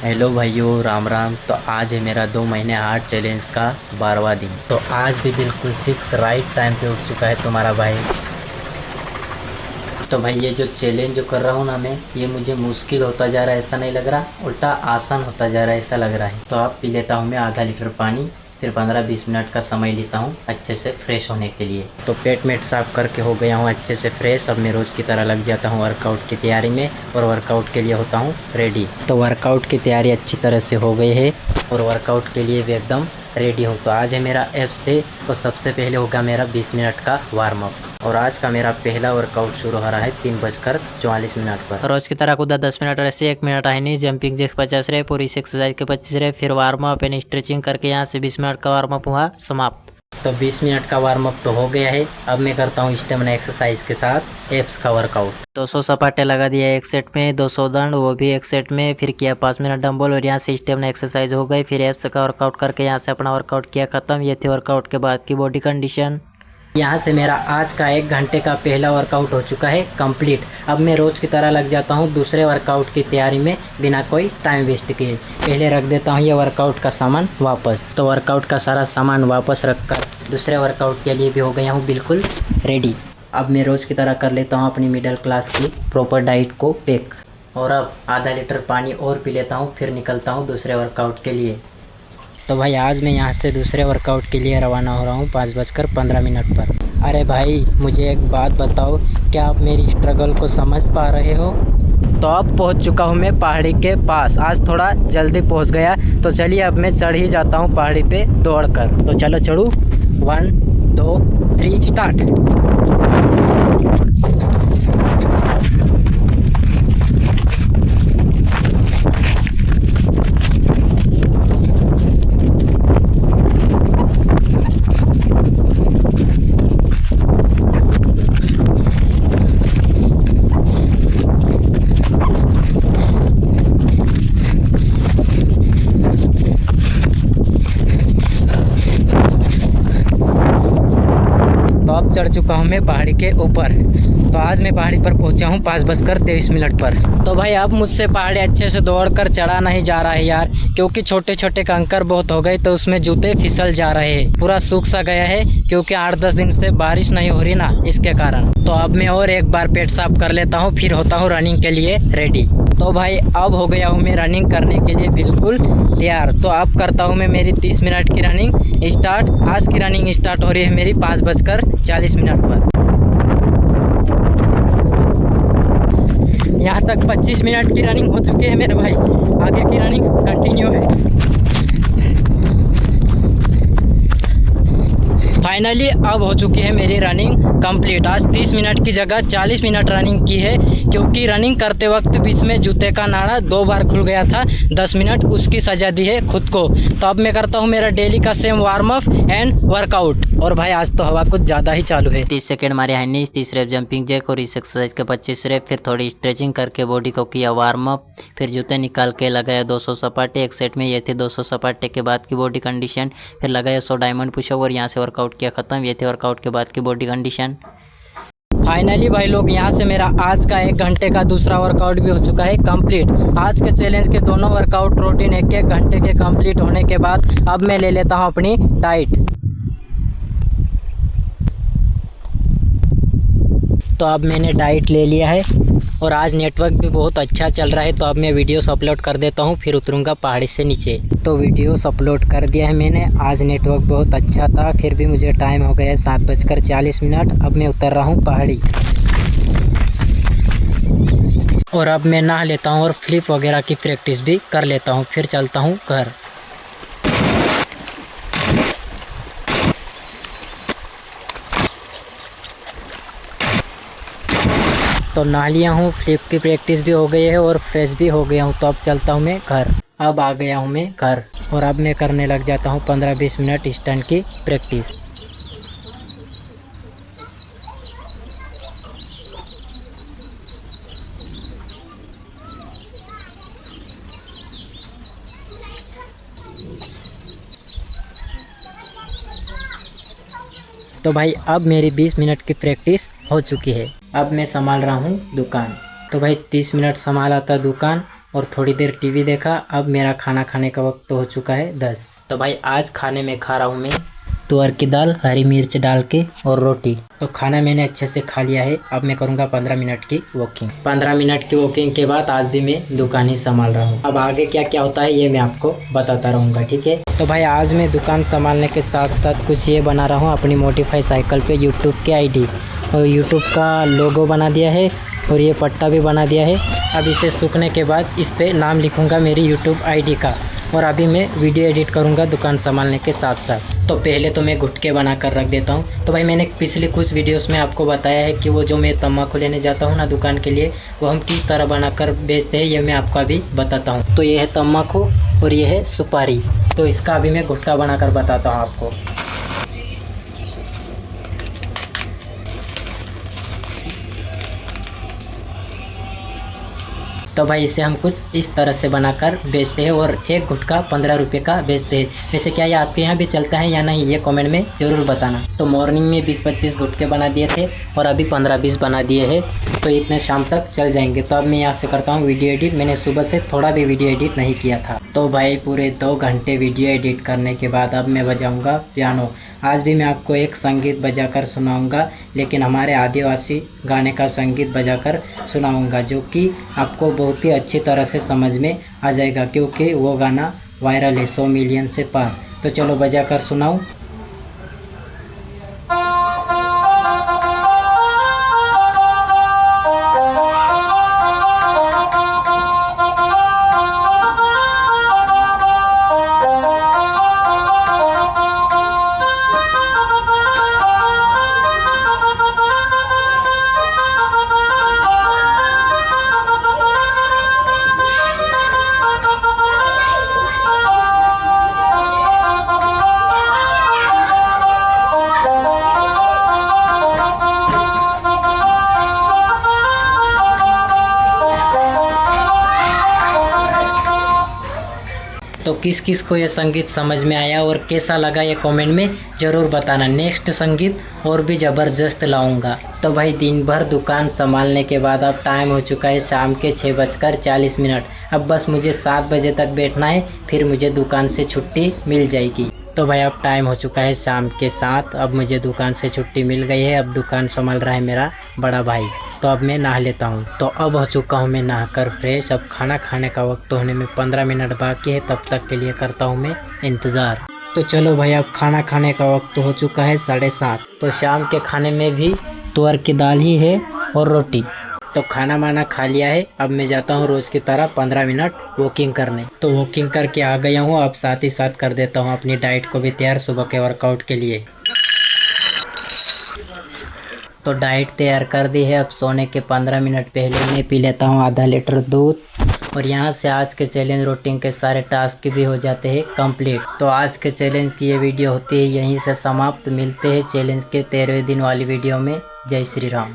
Hello भाइयों, राम राम। तो आज है मेरा 2 महीने हार्ट चैलेंज का 12वां दिन। तो आज भी बिल्कुल फिक्स राइट टाइम पे उठ चुका है तुम्हारा भाई। तो भाई ये जो चैलेंज जो कर रहा हूँ ना मैं, ये मुझे मुश्किल होता जा रहा है ऐसा नहीं लग रहा, उल्टा आसान होता जा रहा है ऐसा लग रहा है। तो अब पी लेता हूँ मैं आधा लीटर पानी, फिर 15-20 मिनट का समय लेता हूँ अच्छे से फ्रेश होने के लिए। तो पेट मेट साफ करके हो गया हूँ अच्छे से फ्रेश। अब मैं रोज़ की तरह लग जाता हूँ वर्कआउट की तैयारी में और वर्कआउट के लिए होता हूँ रेडी। तो वर्कआउट की तैयारी अच्छी तरह से हो गई है और वर्कआउट के लिए भी एकदम रेडी हूँ। तो आज है मेरा एप्स डे। तो सबसे पहले होगा मेरा 20 मिनट का वार्म अप और आज का मेरा पहला वर्कआउट शुरू हो रहा है 3:44 पर। रोज की तरह कूदा 10 मिनट ऐसे 1 मिनट है नहीं, जंपिंग जैक 50 रहे, पूरी एक्सरसाइज के 25 रहे, फिर वार्म अप एंड स्ट्रेचिंग करके यहाँ से 20 मिनट का वार्म अप हुआ समाप्त। तो 20 मिनट का वार्म अप तो हो गया है। अब मैं करता हूँ स्टेमिना एक्सरसाइज के साथ एप्स का वर्कआउट। 200 सपाटे लगा दिया एक सेट में, 200 दंड वो भी एक सेट में, फिर किया 5 मिनट डंबल और यहाँ से स्टेमिना एक्सरसाइज हो गई। फिर एप्स का वर्कआउट करके यहाँ से अपना वर्कआउट किया खत्म। ये थी वर्कआउट के बाद की बॉडी कंडीशन। यहाँ से मेरा आज का 1 घंटे का पहला वर्कआउट हो चुका है कंप्लीट। अब मैं रोज़ की तरह लग जाता हूँ दूसरे वर्कआउट की तैयारी में बिना कोई टाइम वेस्ट किए। पहले रख देता हूँ ये वर्कआउट का सामान वापस। तो वर्कआउट का सारा सामान वापस रखकर दूसरे वर्कआउट के लिए भी हो गया हूँ बिल्कुल रेडी। अब मैं रोज़ की तरह कर लेता हूँ अपनी मिडिल क्लास की प्रॉपर डाइट को पैक और अब आधा लीटर पानी और पी लेता हूँ, फिर निकलता हूँ दूसरे वर्कआउट के लिए। तो भाई आज मैं यहाँ से दूसरे वर्कआउट के लिए रवाना हो रहा हूँ 5:15 पर। अरे भाई मुझे एक बात बताओ, क्या आप मेरी स्ट्रगल को समझ पा रहे हो? तो अब पहुँच चुका हूँ मैं पहाड़ी के पास। आज थोड़ा जल्दी पहुँच गया, तो चलिए अब मैं चढ़ ही जाता हूँ पहाड़ी पे दौड़कर। तो चलो चढ़ूँ, 1 2 3 स्टार्ट। चढ़ चुका हूँ मैं पहाड़ी के ऊपर। तो आज मैं पहाड़ी पर पहुँचा हूँ 5:23 पर। तो भाई अब मुझसे पहाड़ी अच्छे से दौड़कर चढ़ा नहीं जा रहा है यार, क्योंकि छोटे छोटे कंकर बहुत हो गए तो उसमें जूते फिसल जा रहे हैं। पूरा सूख सा गया है क्योंकि 8-10 दिन से बारिश नहीं हो रही ना, इसके कारण। तो अब मैं और एक बार पेट साफ कर लेता हूँ, फिर होता हूँ रनिंग के लिए रेडी। तो भाई अब हो गया हूँ मैं रनिंग करने के लिए बिल्कुल तैयार। तो अब करता हूँ मैं मेरी 30 मिनट की रनिंग स्टार्ट। आज की रनिंग स्टार्ट हो रही है मेरी 5:40 पर। यहाँ तक 25 मिनट की रनिंग हो चुकी है मेरे भाई, आगे की रनिंग कंटिन्यू है। फाइनली अब हो चुकी है मेरी रनिंग कंप्लीट। आज 30 मिनट की जगह 40 मिनट रनिंग की है, क्योंकि रनिंग करते वक्त बीच में जूते का नाड़ा 2 बार खुल गया था। 10 मिनट उसकी सजा दी है खुद को। तो अब मैं करता हूँ मेरा डेली का same warm up and workout. और भाई आज तो हवा कुछ ज़्यादा ही चालू है। 30 सेकेंड मारे हाइनीज, 30 रेप जंपिंग जैक और इस एक्सरसाइज के 25 रेप। फिर थोड़ी स्ट्रेचिंग करके बॉडी को किया वार्म अप। फिर जूते निकाल के लगाया 200 सपाटे एक सेट में। ये थे 200 सपाटे के बाद की बॉडी कंडीशन। फिर लगाया 100 डायमंड पुशअप और यहाँ से वर्कआउट किया खत्म। ये थे वर्कआउट के बाद की बॉडी कंडीशन। फाइनली भाई लोग यहाँ से मेरा आज का 1 घंटे का दूसरा वर्कआउट भी हो चुका है कंप्लीट। आज के चैलेंज के दोनों वर्कआउट रूटीन 1-1 घंटे के कंप्लीट होने के बाद अब मैं ले लेता हूँ अपनी डाइट। तो अब मैंने डाइट ले लिया है और आज नेटवर्क भी बहुत अच्छा चल रहा है। तो अब मैं वीडियोस अपलोड कर देता हूँ, फिर उतरूँगा पहाड़ी से नीचे। तो वीडियोस अपलोड कर दिया है मैंने। आज नेटवर्क बहुत अच्छा था, फिर भी मुझे टाइम हो गया है 7:40। अब मैं उतर रहा हूँ पहाड़ी और अब मैं नहा लेता हूँ और फ्लिप वगैरह की प्रैक्टिस भी कर लेता हूँ, फिर चलता हूँ घर। तो नहा लिया हूँ, फ्लिप की प्रैक्टिस भी हो गई है और फ्रेश भी हो गया हूँ। तो अब चलता हूँ मैं घर। अब आ गया हूँ मैं घर और अब मैं करने लग जाता हूँ 15-20 मिनट स्टंट की प्रैक्टिस। तो भाई अब मेरी 20 मिनट की प्रैक्टिस हो चुकी है। अब मैं संभाल रहा हूँ दुकान। तो भाई 30 मिनट संभाला था दुकान और थोड़ी देर टीवी देखा। अब मेरा खाना खाने का वक्त हो चुका है 10। तो भाई आज खाने में खा रहा हूँ मैं तुअर की दाल हरी मिर्च डाल के और रोटी। तो खाना मैंने अच्छे से खा लिया है। अब मैं करूँगा 15 मिनट की वॉकिंग। 15 मिनट की वॉकिंग के बाद आज भी मैं दुकान ही संभाल रहा हूँ। अब आगे क्या क्या होता है ये मैं आपको बताता रहूँगा, ठीक है। तो भाई आज मैं दुकान संभालने के साथ साथ कुछ ये बना रहा हूँ अपनी मोटिफाई साइकिल पे यूट्यूब की आईडी, और यूट्यूब का लोगो बना दिया है और ये पट्टा भी बना दिया है। अब इसे सूखने के बाद इस पर नाम लिखूँगा मेरी यूट्यूब आईडी का, और अभी मैं वीडियो एडिट करूँगा दुकान संभालने के साथ साथ। तो पहले तो मैं गुटके बना कर रख देता हूँ। तो भाई मैंने पिछले कुछ वीडियोस में आपको बताया है कि वो जो मैं तम्बाकू लेने जाता हूँ ना दुकान के लिए, वो हम किस तरह बनाकर बेचते हैं ये मैं आपको अभी बताता हूँ। तो ये है तम्बाकू और ये है सुपारी। तो इसका अभी मैं गुटका बनाकर बताता हूँ आपको। तो भाई इसे हम कुछ इस तरह से बनाकर बेचते हैं और एक गुटखा 15 रुपये का बेचते हैं। वैसे क्या ये आपके यहाँ भी चलता है या नहीं ये कमेंट में ज़रूर बताना। तो मॉर्निंग में 20-25 गुटके बना दिए थे और अभी 15-20 बना दिए हैं, तो इतने शाम तक चल जाएंगे। तो अब मैं यहाँ से करता हूँ वीडियो एडिट। मैंने सुबह से थोड़ा भी वीडियो एडिट नहीं किया था। तो भाई पूरे 2 घंटे वीडियो एडिट करने के बाद अब मैं बजाऊँगा पियानो। आज भी मैं आपको एक संगीत बजाकर सुनाऊँगा, लेकिन हमारे आदिवासी गाने का संगीत बजाकर सुनाऊँगा, जो कि आपको बहुत ही अच्छी तरह से समझ में आ जाएगा, क्योंकि वो गाना वायरल है 100 मिलियन से पार। तो चलो बजा कर सुनाऊं। तो किस किस को ये संगीत समझ में आया और कैसा लगा ये कमेंट में ज़रूर बताना। नेक्स्ट संगीत और भी ज़बरदस्त लाऊंगा। तो भाई दिन भर दुकान संभालने के बाद अब टाइम हो चुका है शाम के 6:40। अब बस मुझे 7 बजे तक बैठना है, फिर मुझे दुकान से छुट्टी मिल जाएगी। तो भाई अब टाइम हो चुका है शाम के 7। अब मुझे दुकान से छुट्टी मिल गई है। अब दुकान संभाल रहा है मेरा बड़ा भाई। तो अब मैं नहा लेता हूँ। तो अब हो चुका हूँ मैं नहाकर फ्रेश। अब खाना खाने का वक्त होने में 15 मिनट बाकी है, तब तक के लिए करता हूँ मैं इंतज़ार। तो चलो भाई अब खाना खाने का वक्त हो चुका है 7:30। तो शाम के खाने में भी तुअर की दाल ही है और रोटी। तो खाना माना खा लिया है। अब मैं जाता हूँ रोज़ की तरह 15 मिनट वॉकिंग करने। तो वॉकिंग करके आ गया हूँ। अब साथ ही साथ कर देता हूँ अपनी डाइट को भी तैयार सुबह के वर्कआउट के लिए। तो डाइट तैयार कर दी है। अब सोने के 15 मिनट पहले मैं पी लेता हूँ आधा लीटर दूध, और यहाँ से आज के चैलेंज रूटीन के सारे टास्क भी हो जाते हैं कंप्लीट। तो आज के चैलेंज की ये वीडियो होती है यहीं से समाप्त। मिलते हैं चैलेंज के 13वें दिन वाली वीडियो में। जय श्री राम।